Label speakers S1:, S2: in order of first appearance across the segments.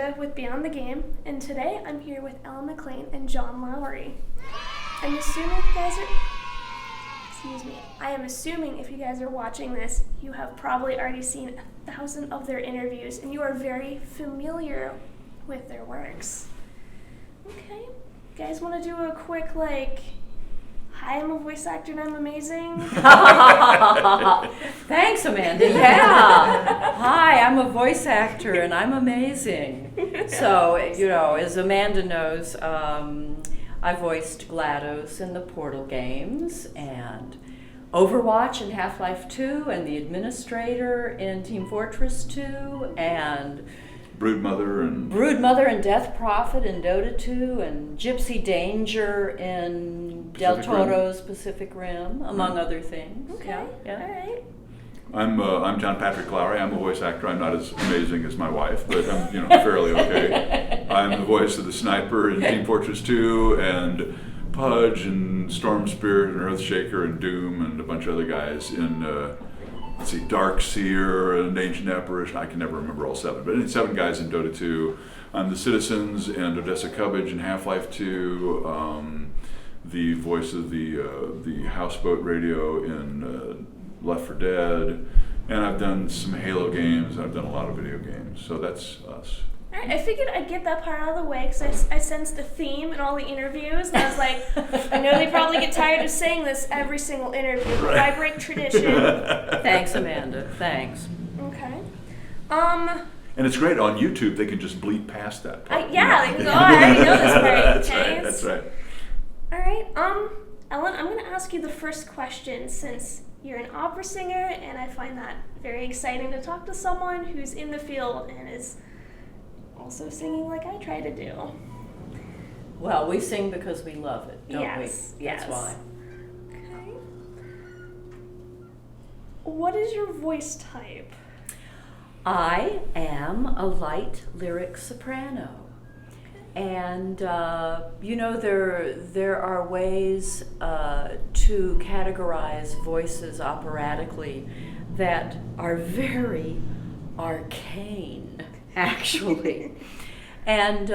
S1: JediAmanda with Beyond the Game, and today I'm here with McLain and John Lowrie. I'm assuming if you guys are... I am assuming if you guys are watching this, you have probably already seen 1,000 of their interviews, and you are very familiar with their works. Okay, you guys want to do a quick, hi, I'm a voice actor and I'm amazing?
S2: Thanks, Amanda. Yeah. Hi, I'm a voice actor and I'm amazing. So, as Amanda knows, I voiced GLaDOS in the Portal games and Overwatch in Half-Life 2 and the Administrator in Team Fortress 2 and
S3: Broodmother and
S2: Death Prophet in Dota 2 and Gypsy Danger in Del Toro's Pacific Rim, among other things.
S1: Okay,
S2: yeah.
S1: All right.
S3: I'm John Patrick Lowrie. I'm a voice actor. I'm not as amazing as my wife, but I'm fairly okay. I'm the voice of the Sniper in Team Fortress 2 and Pudge and Storm Spirit and Earthshaker and Doom and a bunch of other guys in Darkseer and Ancient Apparition. I can never remember all seven, but 7 guys in Dota 2. I'm the Citizens and Odessa Cubbage in Half-Life 2. The voice of the houseboat radio in Left 4 Dead, and I've done some Halo games. I've done a lot of video games, so that's us.
S1: All right, I figured I'd get that part out of the way because I sensed the theme in all the interviews, and I was like, I know they probably get tired of saying this every single interview, but I break tradition.
S2: Thanks, Amanda. Thanks.
S1: Okay.
S3: And it's great on YouTube. They can just bleep past that part.
S1: They can go. I already know this part.
S3: That's right.
S1: All right. Ellen, I'm going to ask you the first question since you're an opera singer, and I find that very exciting to talk to someone who's in the field and is also singing like I try to do.
S2: Well, we sing because we love it, don't we?
S1: Yes.
S2: That's why.
S1: Okay. What is your voice type?
S2: I am a light lyric soprano. And, there are ways to categorize voices operatically that are very arcane, actually. And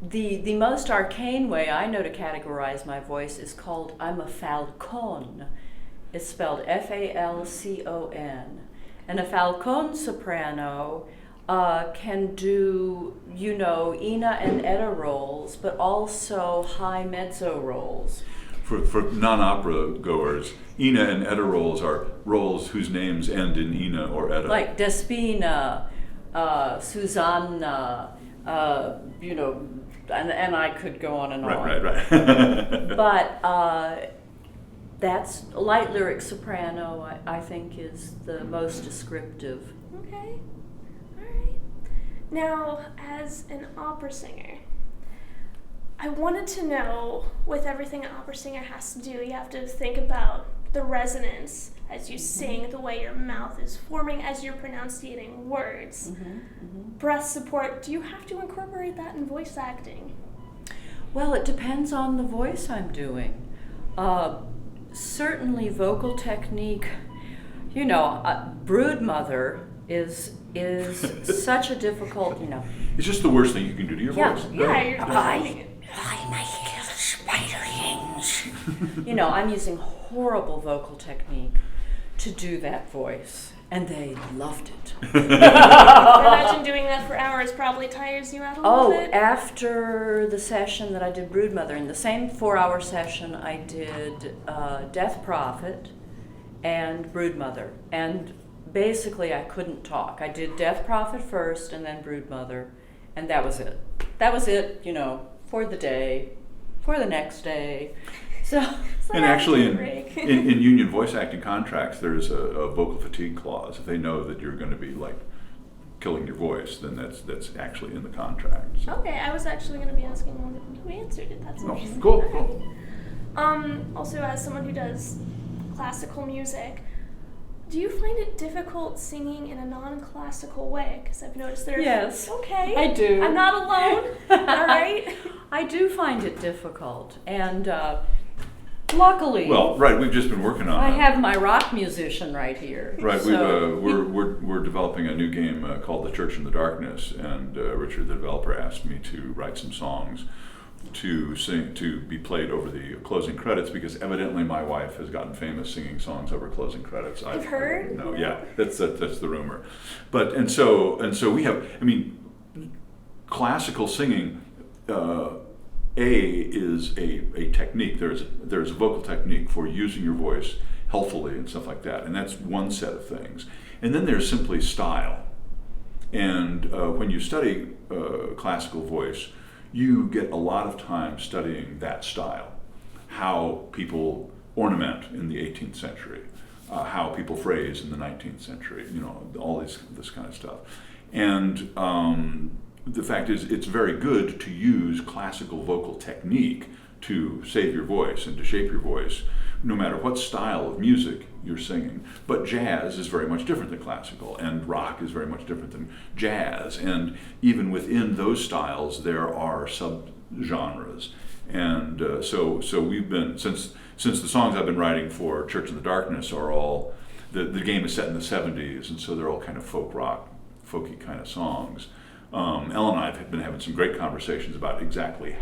S2: the most arcane way I know to categorize my voice is called I'm a falcon. It's spelled Falcon. And a falcon soprano can do, Ina and Etta roles, but also high mezzo roles.
S3: For non-opera goers, Ina and Etta roles are roles whose names end in Ina or Etta.
S2: Like Despina, Susanna, and I could go on and on.
S3: Right.
S2: But that's light lyric soprano, I think, is the most descriptive.
S1: Okay. Alright. Now, as an opera singer, I wanted to know, with everything an opera singer has to do, you have to think about the resonance as you sing, the way your mouth is forming as you're pronouncing words. Breath support, do you have to incorporate that in voice acting?
S2: Well, it depends on the voice I'm doing. Certainly vocal technique, Broodmother is such a difficult,
S3: It's just the worst thing you can do to your voice.
S1: Yeah, you're
S2: I might kill spiderlings. I'm using horrible vocal technique to do that voice, and they loved it.
S1: I imagine doing that for hours probably tires you out a little bit.
S2: After the session that I did Broodmother, in the same 4-hour session I did Death Prophet and Broodmother, and basically I couldn't talk. I did Death Prophet first and then Broodmother, and that was it. That was it, for the day, for the next day. So,
S3: and actually, in union voice acting contracts, there's a vocal fatigue clause. If they know that you're going to be killing your voice, then that's actually in the contract. So.
S1: Okay, I was actually going to be asking who answered it. That's interesting.
S3: Cool.
S1: Also, as someone who does classical music, do you find it difficult singing in a non-classical way? Because I've noticed there.
S2: Yes.
S1: Okay.
S2: I do.
S1: I'm not alone. All right.
S2: I do find it difficult, and Luckily,
S3: Well, right, we've just been working on
S2: I
S3: it.
S2: have my rock musician right here.
S3: Right,
S2: So,
S3: we're developing a new game called The Church in the Darkness, and Richard, the developer, asked me to write some songs to be played over the closing credits, because evidently my wife has gotten famous singing songs over closing credits.
S1: I've heard.
S3: No, yeah, that's the rumor. But and so we have. I mean, classical singing. Is a technique. There's a vocal technique for using your voice healthfully and stuff like that, and that's one set of things. And then there's simply style. And when you study classical voice, you get a lot of time studying that style, how people ornament in the 18th century, how people phrase in the 19th century, all this kind of stuff. And the fact is, it's very good to use classical vocal technique to save your voice and to shape your voice, no matter what style of music you're singing. But jazz is very much different than classical, and rock is very much different than jazz. And even within those styles, there are subgenres. And so we've been, since the songs I've been writing for Church in the Darkness are all, the game is set in the 70s, and so they're all kind of folk rock, folky kind of songs. Ellen and I have been having some great conversations about exactly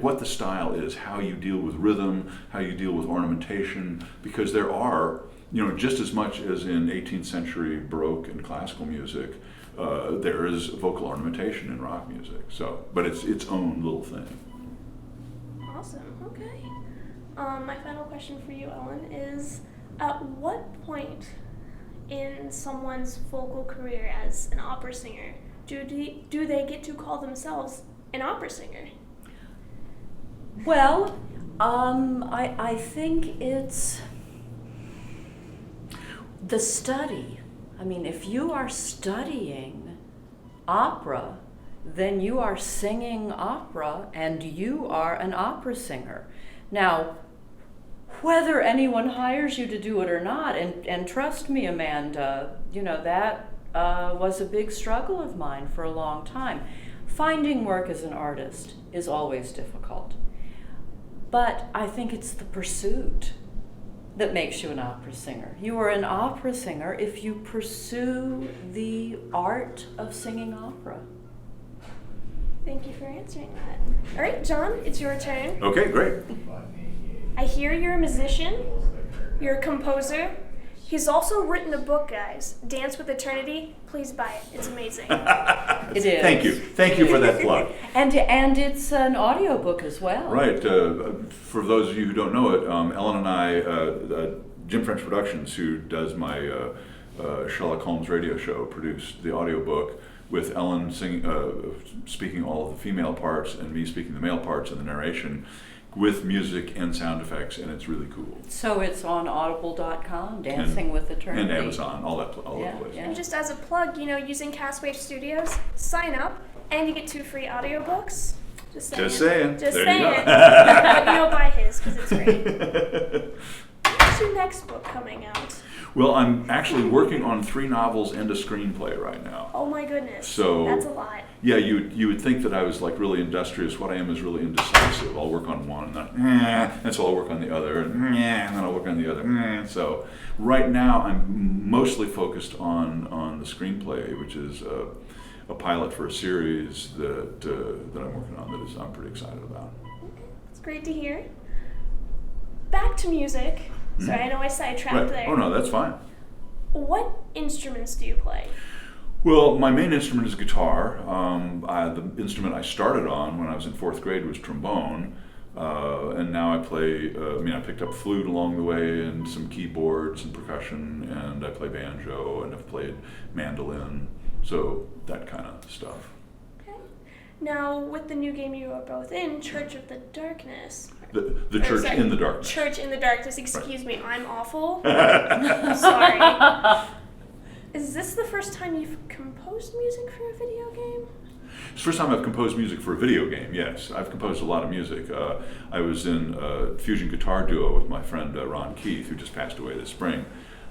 S3: what the style is, how you deal with rhythm, how you deal with ornamentation, because there are, just as much as in 18th century Baroque and classical music, there is vocal ornamentation in rock music. So, but it's its own little thing.
S1: Awesome. Okay. My final question for you, Ellen, is at what point in someone's vocal career as an opera singer do they get to call themselves an opera singer?
S2: well, I think it's the study. I mean, if you are studying opera, then you are singing opera and you are an opera singer. Now, whether anyone hires you to do it or not, and trust me, Amanda, that was a big struggle of mine for a long time. Finding work as an artist is always difficult. But I think it's the pursuit that makes you an opera singer. You are an opera singer if you pursue the art of singing opera.
S1: Thank you for answering that. All right, John, it's your turn.
S3: Okay, great.
S1: I hear you're a musician, you're a composer. He's also written a book, guys, Dance with Eternity. Please buy it. It's amazing.
S2: It is.
S3: Thank you for that plug.
S2: And it's an audiobook as well.
S3: Right. For those of you who don't know it, Ellen and I, Jim French Productions, who does my Sherlock Holmes radio show, produced the audiobook with Ellen speaking all of the female parts and me speaking the male parts in the narration, with music and sound effects, and it's really cool.
S2: So it's on audible.com, Dancing with Eternity.
S3: And Amazon, all that
S2: Yeah,
S3: place.
S2: yeah.
S1: And just as a plug, using Castwave Studios, sign up and you get 2 free audiobooks. Just saying.
S3: There
S1: saying.
S3: you go.
S1: But buy his because it's great. What's your next book coming out?
S3: Well, I'm actually working on 3 novels and a screenplay right now.
S1: Oh my goodness.
S3: So
S1: that's a lot.
S3: Yeah, you would think that I was like really industrious. What I am is really indecisive. I'll work on one and then, and so I'll work on the other, and then I'll work on the other. So right now I'm mostly focused on the screenplay, which is a pilot for a series that I'm working on that I'm pretty excited about.
S1: Okay, that's great to hear. Back to music. Sorry, I know I sidetracked there.
S3: Oh no, that's fine.
S1: What instruments do you play?
S3: Well, my main instrument is guitar. The instrument I started on when I was in 4th grade was trombone, and now I play. I picked up flute along the way, and some keyboards and percussion, and I play banjo, and I've played mandolin, so that kind of stuff.
S1: Okay. Now, with the new game you are both in, Church of the Darkness.
S3: The Church in the Darkness.
S1: Church in the Darkness. Excuse me, I'm awful. I'm sorry. Is this the first time you've composed music for a video game?
S3: It's the first time I've composed music for a video game, yes. I've composed a lot of music. I was in a fusion guitar duo with my friend Ron Keith, who just passed away this spring.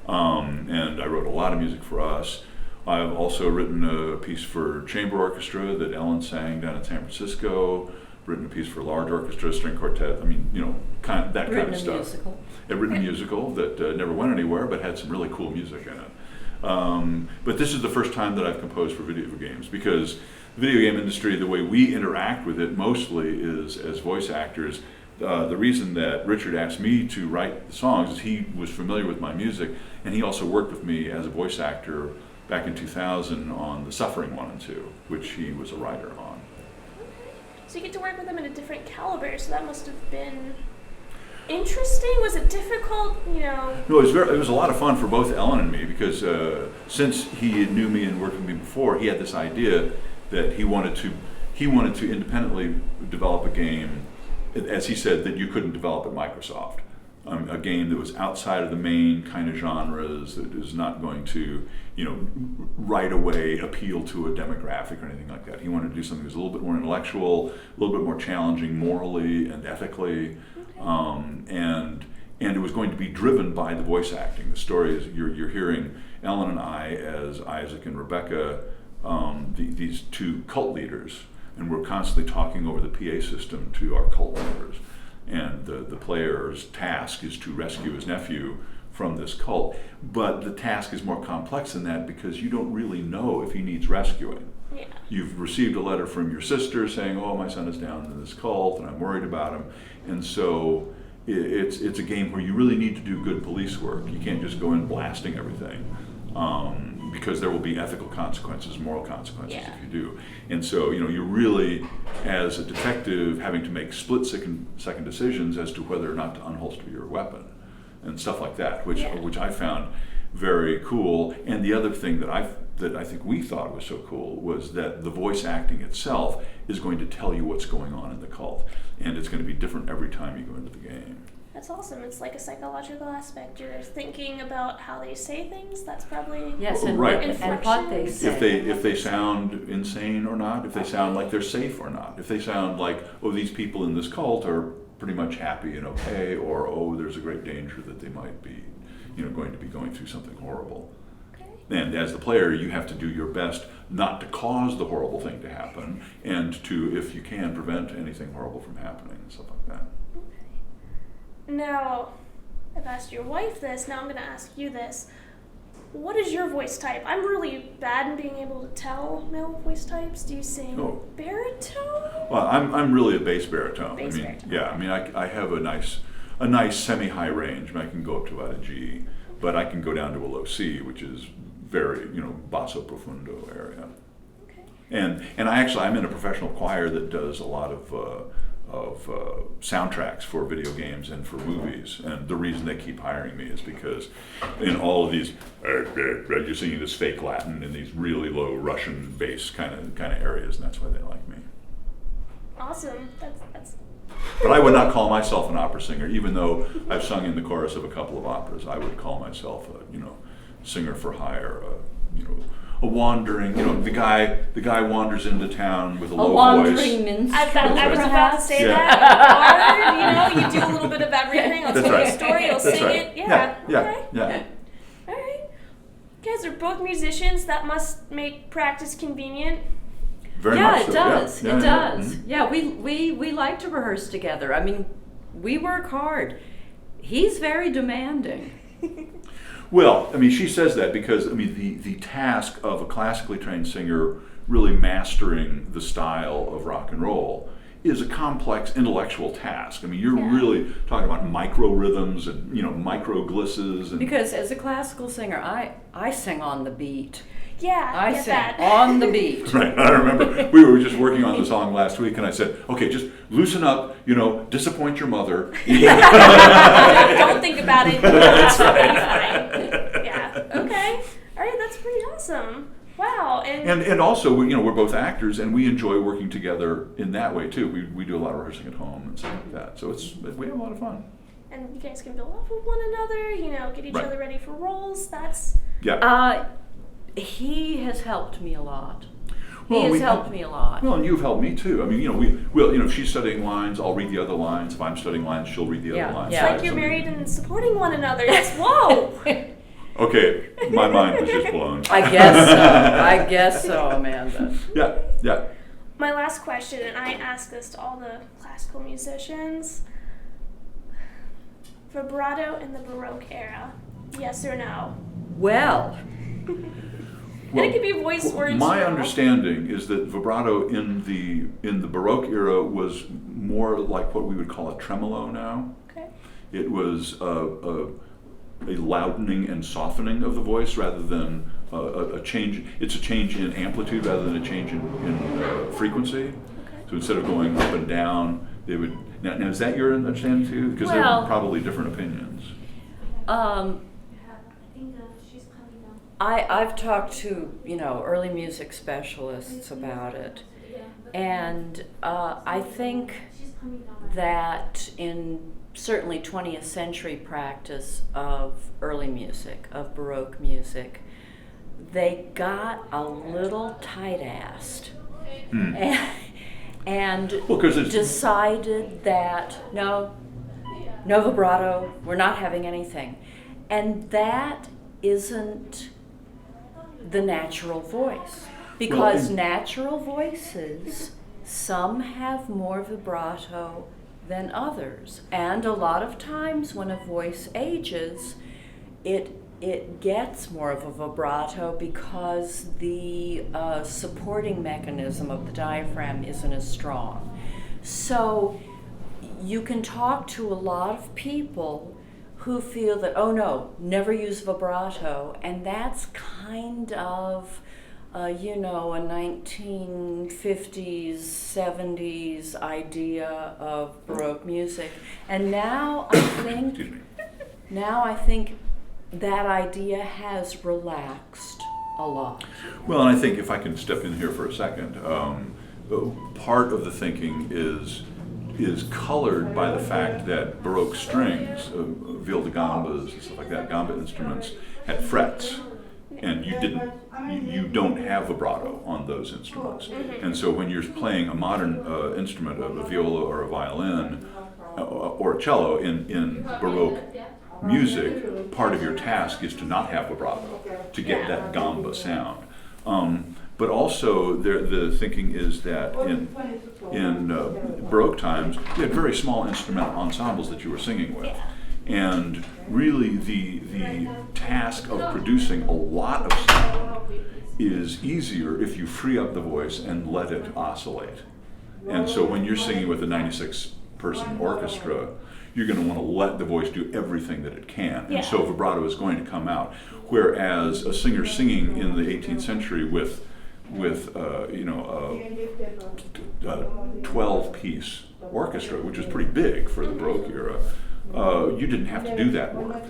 S3: And I wrote a lot of music for us. I've also written a piece for chamber orchestra that Ellen sang down in San Francisco. written a piece for a large orchestra, string quartet. I mean, kind of that kind of stuff.
S2: Musical.
S3: I've written a musical that never went anywhere, but had some really cool music in it. But this is the first time that I've composed for video games, because the video game industry, the way we interact with it mostly is as voice actors. The reason that Richard asked me to write the songs is he was familiar with my music, and he also worked with me as a voice actor back in 2000 on The Suffering 1 and 2, which he was a writer on.
S1: So you get to work with them in a different caliber, so that must have been interesting. Was it difficult?
S3: No, it was a lot of fun for both Ellen and me, because since he knew me and worked with me before, he had this idea that he wanted to independently develop a game, as he said, that you couldn't develop at Microsoft. A game that was outside of the main kind of genres, that is not going to, right away appeal to a demographic or anything like that. He wanted to do something that was a little bit more intellectual, a little bit more challenging morally and ethically, and it was going to be driven by the voice acting. The story is you're hearing Ellen and I as Isaac and Rebecca, these two cult leaders, and we're constantly talking over the PA system to our cult members. And the player's task is to rescue his nephew from this cult. But the task is more complex than that, because you don't really know if he needs rescuing.
S1: Yeah.
S3: You've received a letter from your sister saying, oh, my son is down in this cult and I'm worried about him. And so it's a game where you really need to do good police work. You can't just go in blasting everything, because there will be ethical consequences, moral consequences if you do. And so, you're really, as a detective, having to make split-second decisions as to whether or not to unholster your weapon and stuff like that, which I found very cool. And the other thing that I think we thought was so cool was that the voice acting itself is going to tell you what's going on in the cult, and it's going to be different every time you go into the game.
S1: That's awesome. It's like a psychological aspect. You're thinking about how they say things. That's probably
S2: yes, and
S3: right.
S2: And what they say.
S3: If they sound insane or not, if they sound like they're safe or not, if they sound like, oh, these people in this cult are pretty much happy and okay, or oh, there's a great danger that they might be, going to be going through something horrible.
S1: Okay.
S3: And as the player, you have to do your best not to cause the horrible thing to happen, and to, if you can, prevent anything horrible from happening and stuff like that.
S1: Now, I've asked your wife this, now I'm going to ask you this. What is your voice type? I'm really bad in being able to tell male voice types. Do you sing baritone?
S3: Well, I'm really a bass baritone.
S1: Baritone.
S3: Yeah, I have a nice semi-high range. I can go up to about a G, but I can go down to a low C, which is very, basso profundo area.
S1: Okay.
S3: And I'm in a professional choir that does a lot of soundtracks for video games and for movies, and the reason they keep hiring me is because in all of these you're singing this fake Latin in these really low Russian bass kind of areas, and that's why they like me.
S1: Awesome. That's
S3: But I would not call myself an opera singer, even though I've sung in the chorus of a couple of operas. I would call myself a singer for hire, a wandering, the guy wanders into town with a low
S2: wandering
S3: voice.
S2: minstrel.
S1: I was about to say
S2: that.
S1: Or, you do a little bit of everything. I'll tell you a story, I'll sing it.
S3: Yeah.
S1: Okay. All right. You guys are both musicians. That must make practice convenient.
S3: Very much so.
S2: It does.
S3: Yeah.
S2: It does.
S3: Mm-hmm.
S2: Yeah, we like to rehearse together. I mean, we work hard. He's very demanding.
S3: Well, she says that because, the task of a classically trained singer really mastering the style of rock and roll is a complex intellectual task. You're really talking about micro rhythms and, micro glisses. And
S2: because as a classical singer, I sing on the beat.
S1: Yeah,
S2: I
S1: get
S2: sing
S1: that.
S2: on the beat.
S3: Right, I remember we were just working on the song last week, and I said, okay, just loosen up, disappoint your mother.
S1: Don't think about it. That's fine. Yeah. Okay. All right. That's pretty awesome. Wow.
S3: And also, we're both actors, and we enjoy working together in that way too. We do a lot of rehearsing at home and stuff like that. So we have a lot of fun.
S1: And you guys can build off of one another. Get each other ready for roles. That's
S2: he has helped me a lot.
S3: Well,
S2: he has helped me a lot.
S3: Well, and you've helped me too. If she's studying lines, I'll read the other lines. If I'm studying lines, she'll read the other lines.
S1: It's like you're married and supporting one another. That's whoa.
S3: Okay, my mind was just blown.
S2: I guess so, Amanda.
S3: Yeah.
S1: my last question, and I ask this to all the classical musicians: vibrato in the Baroque era, yes or no?
S2: Well,
S1: And it could be voice words.
S3: My understanding is that vibrato in the Baroque era was more like what we would call a tremolo now.
S1: Okay.
S3: It was a loudening and softening of the voice rather than a change. It's a change in amplitude rather than a change in frequency.
S1: Okay.
S3: So instead of going up and down, they would. Now is that your understanding too? Because there
S2: Well,
S3: are probably different opinions.
S2: I've talked to, early music specialists about it, and I think that in certainly 20th century practice of early music, of Baroque music, they got a little tight-assed and
S3: Well, 'cause it's-
S2: decided that no vibrato, we're not having anything. And that isn't the natural voice. Because natural voices, some have more vibrato than others. And a lot of times when a voice ages, it gets more of a vibrato because the supporting mechanism of the diaphragm isn't as strong. So you can talk to a lot of people who feel that, oh no, never use vibrato, and that's kind of, a 1950s, 70s idea of Baroque music. And now I think that idea has relaxed a lot.
S3: Well, and I think if I can step in here for a second, part of the thinking is colored by the fact that Baroque strings, viol de gambas and stuff like that, gamba instruments, had frets, and you don't have vibrato on those instruments. And so when you're playing a modern instrument, a viola or a violin or a cello in Baroque music, part of your task is to not have vibrato, to get that gamba sound. But also, the thinking is that in Baroque times, you had very small instrumental ensembles that you were singing with. And really, the task of producing a lot of sound is easier if you free up the voice and let it oscillate. And so when you're singing with a 96-person orchestra, you're going to want to let the voice do everything that it can. And so vibrato is going to come out. Whereas a singer singing in the 18th century with a 12-piece orchestra, which is pretty big for the Baroque era, you didn't have to do that work.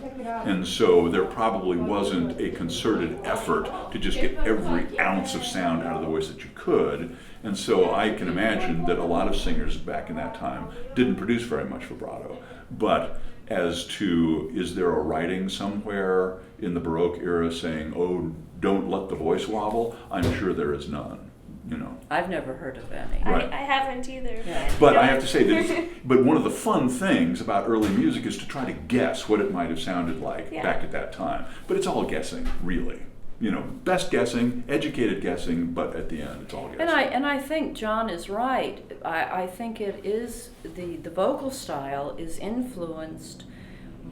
S3: And so there probably wasn't a concerted effort to just get every ounce of sound out of the voice that you could. And so I can imagine that a lot of singers back in that time didn't produce very much vibrato. But as to, is there a writing somewhere in the Baroque era saying, oh, don't let the voice wobble? I'm sure there is none.
S2: I've never heard of any.
S3: Right.
S1: I haven't either.
S2: Yeah.
S3: But I have to say that one of the fun things about early music is to try to guess what it might have sounded like back at that time. But it's all guessing, really. Best guessing, educated guessing, but at the end it's all guessing.
S2: And I think John is right. I think it is the vocal style is influenced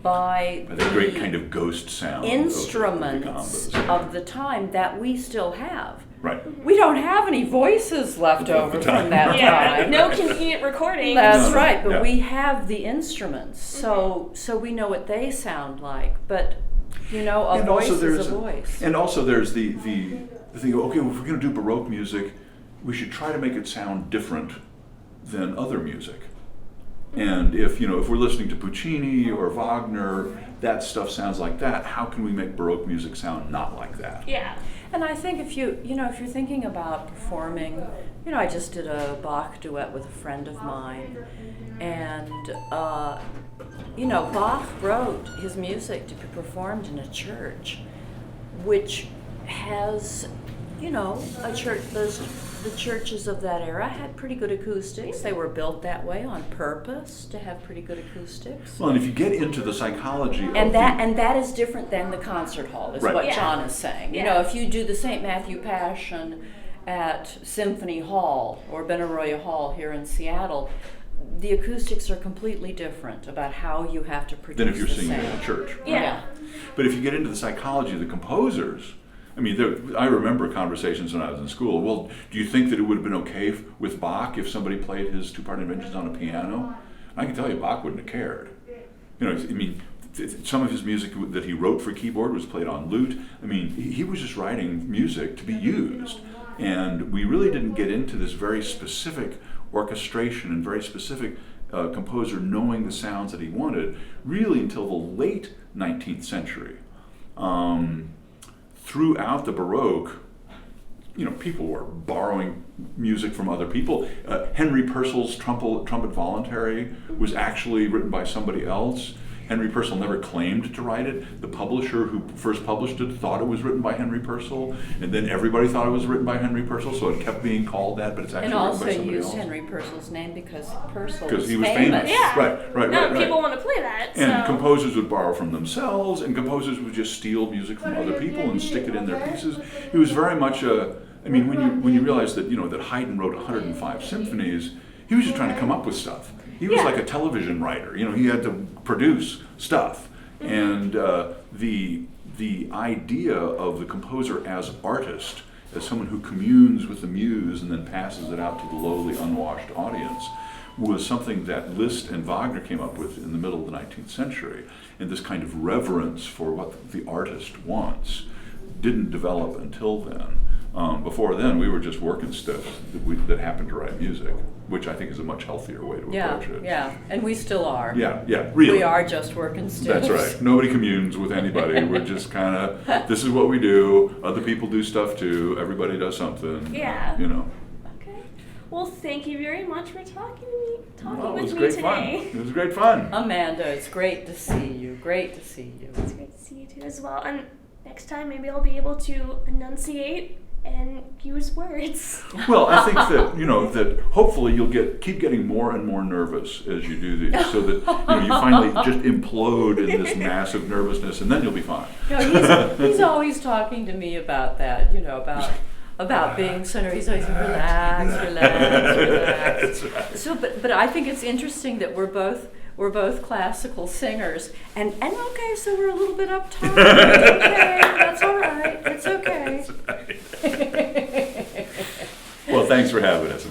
S2: by
S3: the great kind of ghost sound
S2: instruments of the time that we still have.
S3: Right.
S2: We don't have any voices left over from that time.
S1: No convenient recording.
S2: That's right, but
S3: Yeah.
S2: we have the instruments, so we know what they sound like. But a voice is a voice.
S3: And also there's the thing, okay, if we're going to do Baroque music, we should try to make it sound different than other music. And if we're listening to Puccini or Wagner, that stuff sounds like that. How can we make Baroque music sound not like that?
S1: Yeah.
S2: And I think if you're thinking about performing, I just did a Bach duet with a friend of mine, and Bach wrote his music to be performed in a church, which has, a church. The churches of that era had pretty good acoustics. They were built that way on purpose to have pretty good acoustics.
S3: Well, and if you get into the psychology of
S2: And that is different than the concert hall, is
S3: Right.
S2: what
S3: Yeah.
S2: John is saying.
S1: Yeah.
S2: If you do the St. Matthew Passion at Symphony Hall or Benaroya Hall here in Seattle, the acoustics are completely different about how you have to produce
S3: Than if you're
S2: the
S3: singing in
S2: sound.
S3: a church.
S1: Yeah.
S3: But if you get into the psychology of the composers, I mean, I remember conversations when I was in school. Well, do you think that it would have been okay with Bach if somebody played his two-part inventions on a piano? I can tell you, Bach wouldn't have cared. You know, I mean, some of his music that he wrote for keyboard was played on lute. I mean, he was just writing music to be used. And we really didn't get into this very specific orchestration and very specific composer knowing the sounds that he wanted really until the late 19th century. Throughout the Baroque, you know, people were borrowing music from other people. Henry Purcell's Trumpet Voluntary was actually written by somebody else. Henry Purcell never claimed to write it. The publisher who first published it thought it was written by Henry Purcell, and then everybody thought it was written by Henry Purcell, so it kept being called that, but it's actually written by somebody else.
S2: And also used Henry Purcell's name because Purcell was
S3: he was
S2: famous.
S1: Yeah.
S3: Right.
S1: Now people want to play that.
S3: And
S1: so.
S3: composers would borrow from themselves, and composers would just steal music from other people and stick it in their pieces. It was very much I mean, when you realize that, you know, that Haydn wrote 105 symphonies, he was just trying to come up with stuff. He was like a television writer. You know, he had to produce stuff. And the idea of the composer as artist, as someone who communes with the muse and then passes it out to the lowly, unwashed audience, was something that Liszt and Wagner came up with in the middle of the 19th century. And this kind of reverence for what the artist wants didn't develop until then. Before then, we were just working stiffs that happened to write music, which I think is a much healthier way to approach it.
S2: Yeah, and we still are.
S3: Yeah, really.
S2: We are just working stiffs.
S3: That's right. Nobody communes with anybody. We're just kind of, this is what we do. Other people do stuff too. Everybody does something.
S1: Yeah.
S3: You know.
S1: Okay. Well, thank you very much for talking
S3: Well, it
S1: with
S3: was
S1: me
S3: great
S1: today.
S3: fun. It was great fun.
S2: Amanda, it's great to see you. Great to see you.
S1: It's great to see you too as well. And next time, maybe I'll be able to enunciate and use words.
S3: Well, I think that, you know, that hopefully you'll keep getting more and more nervous as you do these, so that, you know, you finally just implode in this massive nervousness, and then you'll be fine.
S2: No, he's always talking to me about that, you know, about being so nervous. He's always relax.
S3: That's right.
S2: So, but I think it's interesting that we're both classical singers, and okay, so we're a little bit uptight. Okay, that's all right. It's okay.
S3: That's right. Well, thanks for having us,